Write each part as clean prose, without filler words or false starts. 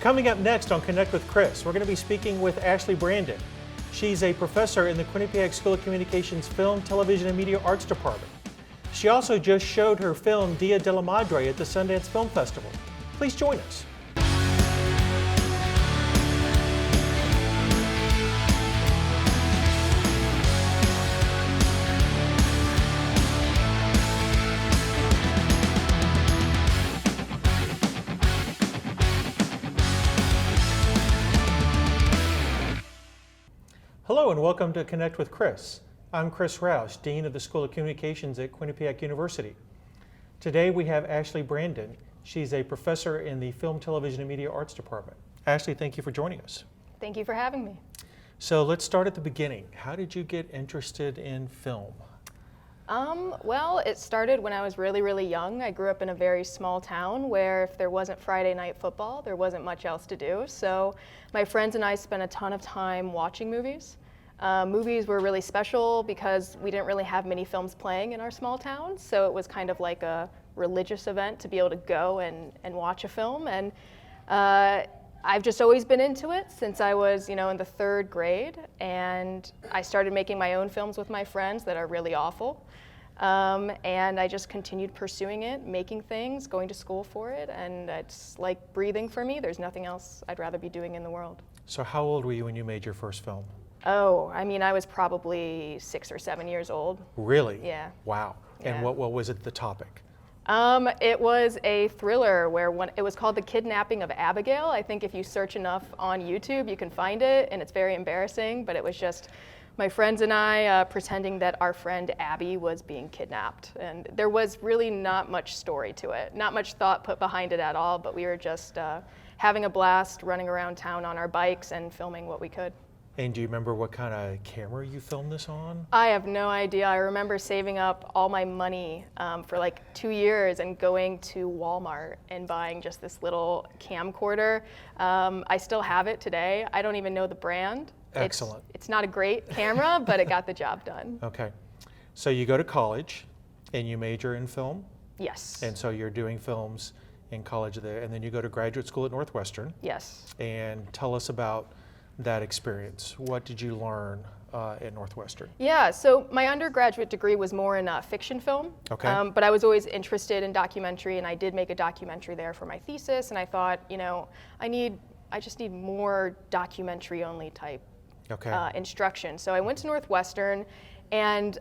Coming up next on Connect with Chris, we're going to be speaking with Ashley Brandon. She's a professor in the Quinnipiac School of Communications Film, Television, and Media Arts Department. She also just showed her film Dia de la Madre at the Sundance Film Festival. Please join us. Hello and welcome to Connect with Chris. I'm Chris Roush, Dean of the School of Communications at Quinnipiac University. Today we have Ashley Brandon. She's a professor in the Film, Television, and Media Arts Department. Ashley, thank you for joining us. Thank you for having me. So let's start at the beginning. How did you get interested in film? Well, it started when I was really young. I grew up in a very small town where if there wasn't Friday night football, there wasn't much else to do. So my friends and I spent a ton of time watching movies. Movies were really special because we didn't really have many films playing in our small town. So it was kind of like a religious event to be able to go and watch a film. And I've just always been into it since I was, in the third grade. And I started making my own films with my friends that are really awful. And I just continued pursuing it, making things, going to school for it, and it's like breathing for me. There's nothing else I'd rather be doing in the world. So how old were you when you made your first film? Oh, I was probably 6 or 7 years old. Really? Yeah. Wow. And Yeah. what was it, the topic? It was a thriller where it was called The Kidnapping of Abigail. I think if you search enough on YouTube, you can find it, and it's very embarrassing, but it was just my friends and I pretending that our friend Abby was being kidnapped. And there was really not much story to it, not much thought put behind it at all, but we were just having a blast, running around town on our bikes and filming what we could. And do you remember what kind of camera you filmed this on? I have no idea. I remember saving up all my money for like 2 years and going to Walmart and buying just this little camcorder. I still have it today. I don't even know the brand. Excellent. It's not a great camera, but it got the job done. Okay. So you go to college and you major in film? Yes. And so you're doing films in college there, and then you go to graduate school at Northwestern. Yes. And tell us about that experience. What did you learn at Northwestern? Yeah, so my undergraduate degree was more in fiction film, Okay. But I was always interested in documentary, and I did make a documentary there for my thesis, and I thought, I just need more documentary-only type Okay. instruction. So I went to Northwestern, and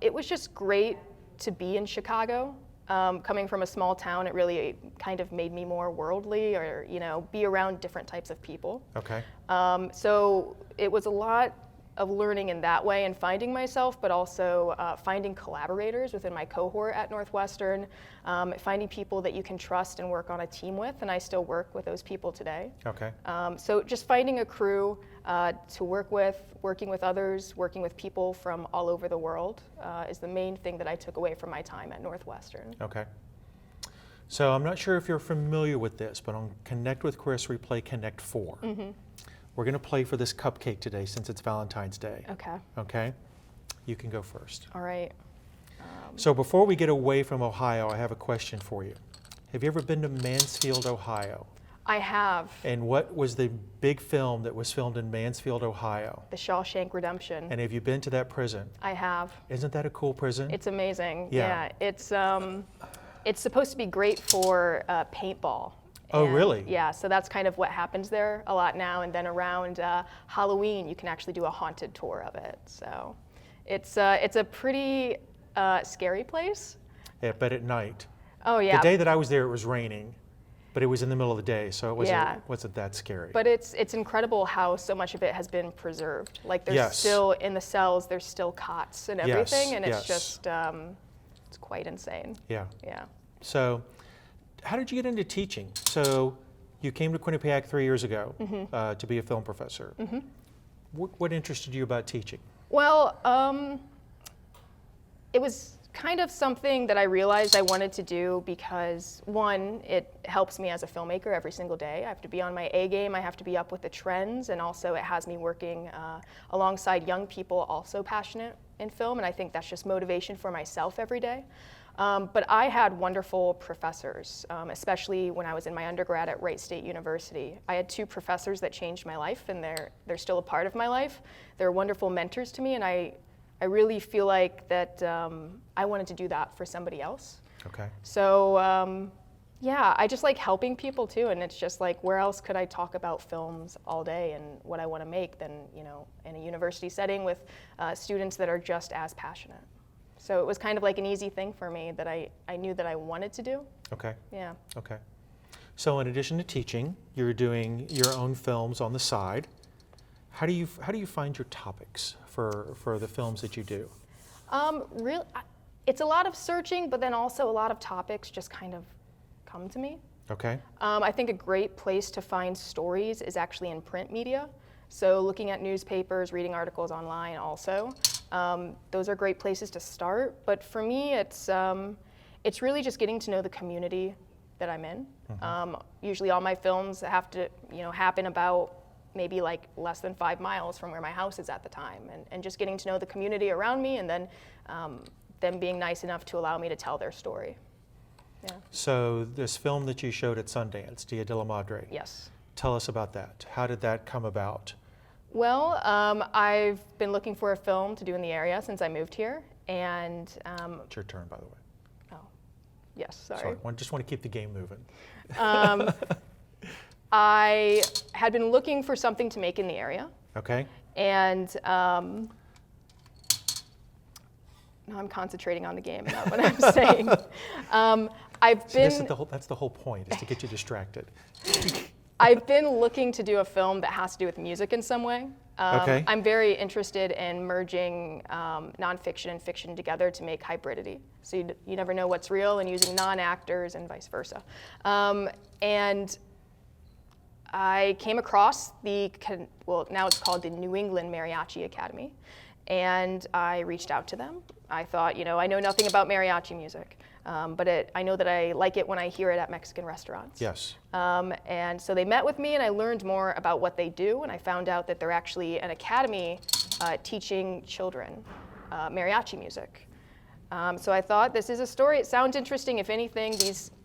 it was just great to be in Chicago. Coming from a small town, it really kind of made me more worldly, or be around different types of people. Okay. So it was a lot of learning in that way and finding myself, but also finding collaborators within my cohort at Northwestern, finding people that you can trust and work on a team with, and I still work with those people today. Okay. So just finding a crew to work with, working with others, working with people from all over the world is the main thing that I took away from my time at Northwestern. Okay. So I'm not sure if you're familiar with this, but on Connect with Chris, we play Connect 4. Mm-hmm. We're going to play for this cupcake today since it's Valentine's Day. Okay. Okay? You can go first. All right. So before we get away from Ohio, I have a question for you. Have you ever been to Mansfield, Ohio? I have. And what was the big film that was filmed in Mansfield, Ohio? The Shawshank Redemption. And have you been to that prison? I have. Isn't that a cool prison? It's amazing. Yeah. It's supposed to be great for paintball. Oh, And, really? Yeah, so that's kind of what happens there a lot now. And then around Halloween, you can actually do a haunted tour of it. So it's a pretty scary place. Yeah, but at night. Oh, yeah. The day that I was there, it was raining, but it was in the middle of the day, so it wasn't that scary. But it's incredible how so much of it has been preserved. Like there's Yes. still, in the cells, there's still cots and everything. And it's yes. just, it's quite insane. Yeah. Yeah. So how did you get into teaching? So you came to Quinnipiac 3 years ago to be a film professor. Mm-hmm. What interested you about teaching? Well, it was kind of something that I realized I wanted to do because, one, it helps me as a filmmaker every single day. I have to be on my A game, I have to be up with the trends, and also it has me working alongside young people also passionate in film, and I think that's just motivation for myself every day. But I had wonderful professors, especially when I was in my undergrad at Wright State University. I had 2 professors that changed my life, and they're still a part of my life. They're wonderful mentors to me, and I really feel like that I wanted to do that for somebody else. Okay. So yeah, I just like helping people too, and it's just like, where else could I talk about films all day and what I want to make than, you know, in a university setting with students that are just as passionate. So it was kind of like an easy thing for me that I knew that I wanted to do. Okay. Yeah. Okay. So in addition to teaching, you're doing your own films on the side. How do you find your topics for the films that you do? It's a lot of searching, but then also a lot of topics just kind of come to me. Okay. I think a great place to find stories is actually in print media. So looking at newspapers, reading articles online also. Those are great places to start. But for me, it's really just getting to know the community that I'm in. Mm-hmm. Usually all my films have to, you know, happen about maybe like less than 5 miles from where my house is at the time. And just getting to know the community around me, and then them being nice enough to allow me to tell their story. Yeah. So this film that you showed at Sundance, Dia de la Madre. Yes. Tell us about that. How did that come about? Well, I've been looking for a film to do in the area since I moved here, and It's your turn, by the way. oh, yes, sorry. I just want to keep the game moving. I had been looking for something to make in the area. Okay. And now I'm concentrating on the game, not what I'm saying. That's the whole point, is to get you distracted. I've been looking to do a film that has to do with music in some way. Okay. I'm very interested in merging nonfiction and fiction together to make hybridity. So you never know what's real, and using non-actors and vice versa. And I came across now it's called the New England Mariachi Academy, and I reached out to them. I thought, you know, I know nothing about mariachi music, but I know that I like it when I hear it at Mexican restaurants. Yes. And so they met with me, and I learned more about what they do, and I found out that they're actually an academy teaching children mariachi music. So I thought, this is a story. It sounds interesting. If anything,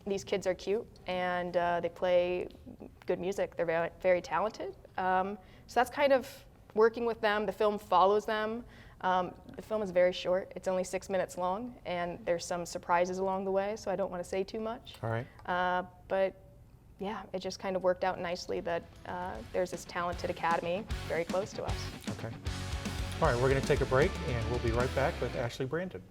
these kids are cute, and they play good music. They're very, very talented. So that's kind of working with them. The film follows them. The film is very short. It's only 6 minutes long, and there's some surprises along the way, so I don't want to say too much. All right. But yeah, it just kind of worked out nicely that there's this talented academy very close to us. Okay. All right, we're going to take a break, and we'll be right back with Ashley Brandon.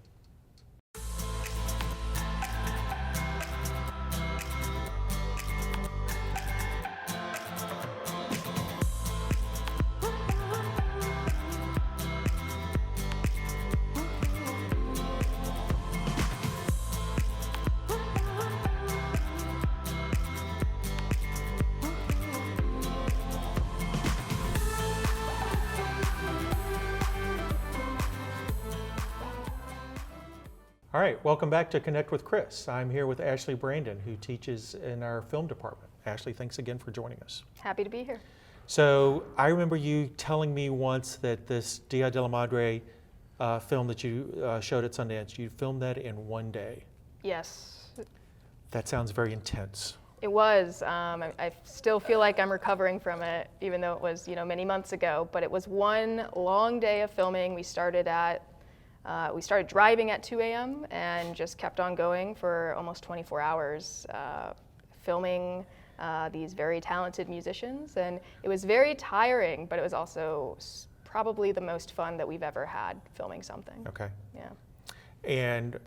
All right, welcome back to Connect with Chris. I'm here with Ashley Brandon, who teaches in our film department. Ashley, thanks again for joining us. Happy to be here. So I remember you telling me once that this Dia de la Madre film that you showed at Sundance, you filmed that in 1 day. Yes. That sounds very intense. It was. I still feel like I'm recovering from it, even though it was, you know, many months ago. But it was one long day of filming. We started driving at 2 a.m. and just kept on going for almost 24 hours, filming these very talented musicians. And it was very tiring, but it was also probably the most fun that we've ever had filming something. Okay. Yeah. And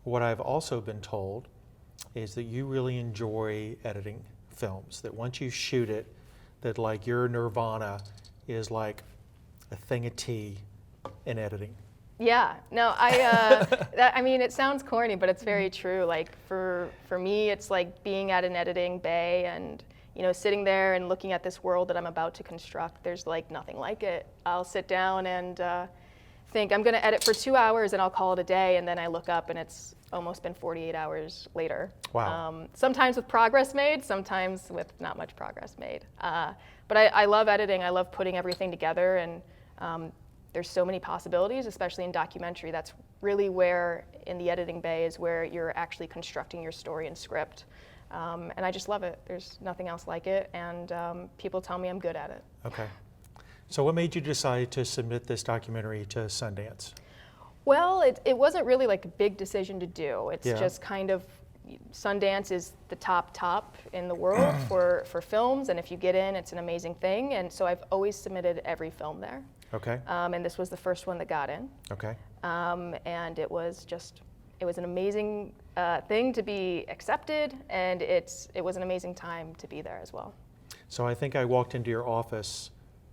what I've also been told is that you really enjoy editing films, that once you shoot it, that like your nirvana is like a thing of tea in editing. Yeah, no, I mean, it sounds corny, but it's very true. Like for me, it's like being at an editing bay and, you know, sitting there and looking at this world that I'm about to construct. There's like nothing like it. I'll sit down and think I'm going to edit for 2 hours and I'll call it a day, and then I look up and it's almost been 48 hours later. Wow. Sometimes with progress made, sometimes with not much progress made. But I love editing. I love putting everything together, and there's so many possibilities, especially in documentary. That's really where, in the editing bay, is where you're actually constructing your story and script. And I just love it. There's nothing else like it, and people tell me I'm good at it. Okay. So what made you decide to submit this documentary to Sundance? Well, it wasn't really like a big decision to do. It's just kind of, Sundance is the top in the world for films, and if you get in, it's an amazing thing. And so I've always submitted every film there. Okay. And this was the first one that got in. Okay. And it was an amazing thing to be accepted, and it was an amazing time to be there as well. So I think I walked into your office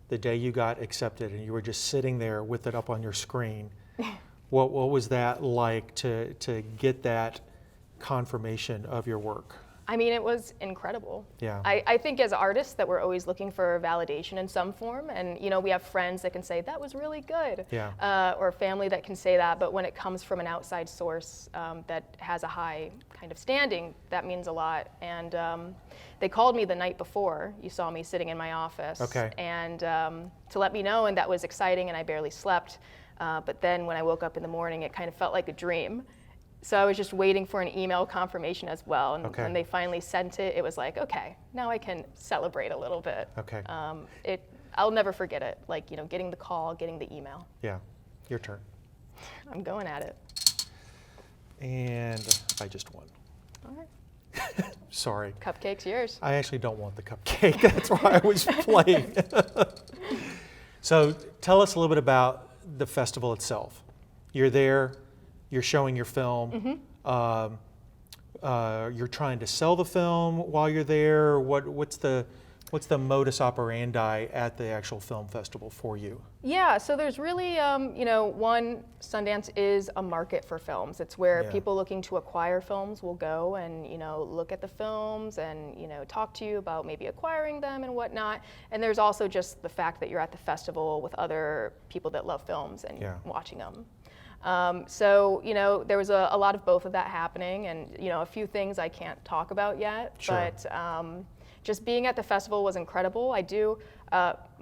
the day you got accepted, and you were just sitting there with it up on your screen. What was that like to get that confirmation of your work? I mean, it was incredible. Yeah. I think as artists that we're always looking for validation in some form, and we have friends that can say that was really good, or family that can say that, but when it comes from an outside source that has a high kind of standing, that means a lot. And they called me the night before. You saw me sitting in my office, and to let me know, and that was exciting, and I barely slept. But then when I woke up in the morning, it kind of felt like a dream. So I was just waiting for an email confirmation as well, and when they finally sent it, it was like, okay, now I can celebrate a little bit. Okay. I'll never forget it, like, getting the call, getting the email. Yeah, your turn. I'm going at it. And I just won. All right. Sorry. Cupcake's yours. I actually don't want the cupcake. That's why I was playing. So tell us a little bit about the festival itself. You're there. You're showing your film. You're trying to sell the film while you're there. What's the modus operandi at the actual film festival for you? Yeah, so there's really, one, Sundance is a market for films. It's where people looking to acquire films will go and, look at the films and, talk to you about maybe acquiring them and whatnot. And there's also just the fact that you're at the festival with other people that love films and watching them. So, there was a lot of both of that happening, and, a few things I can't talk about yet, but just being at the festival was incredible. I do,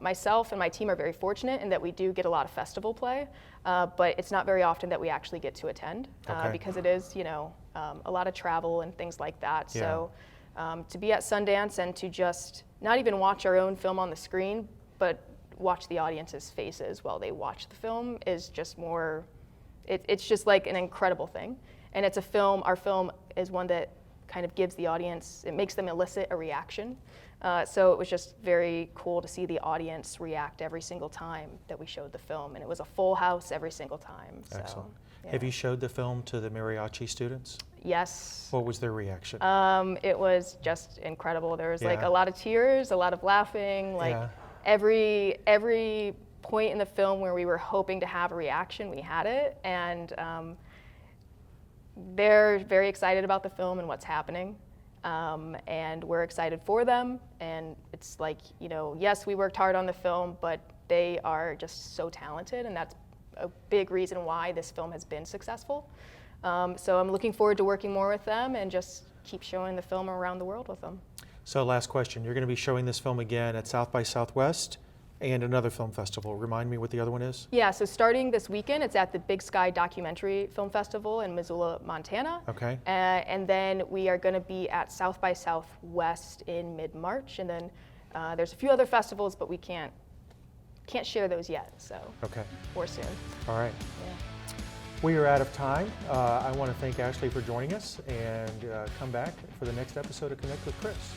myself and my team are very fortunate in that we do get a lot of festival play, but it's not very often that we actually get to attend, because it is, a lot of travel and things like that. So to be at Sundance and to just not even watch our own film on the screen, but watch the audience's faces while they watch the film is just more, it's just like an incredible thing. And it's a film, our film is one that kind of gives the audience, it makes them elicit a reaction. So it was just very cool to see the audience react every single time that we showed the film. And it was a full house every single time. So, excellent. Have you showed the film to the mariachi students? Yes. What was their reaction? It was just incredible. There was like a lot of tears, a lot of laughing, like every point in the film where we were hoping to have a reaction, we had it, and they're very excited about the film and what's happening, and we're excited for them, and it's like, yes, we worked hard on the film, but they are just so talented, and that's a big reason why this film has been successful. So I'm looking forward to working more with them and just keep showing the film around the world with them. So last question, you're going to be showing this film again at South by Southwest and another film festival. Remind me what the other one is? Yeah, so starting this weekend, it's at the Big Sky Documentary Film Festival in Missoula, Montana. Okay. And then we are going to be at South by Southwest in mid-March. And then there's a few other festivals, but we can't share those yet, so. Okay. Or soon. All right. Yeah. We are out of time. I want to thank Ashley for joining us, and come back for the next episode of Connect with Chris.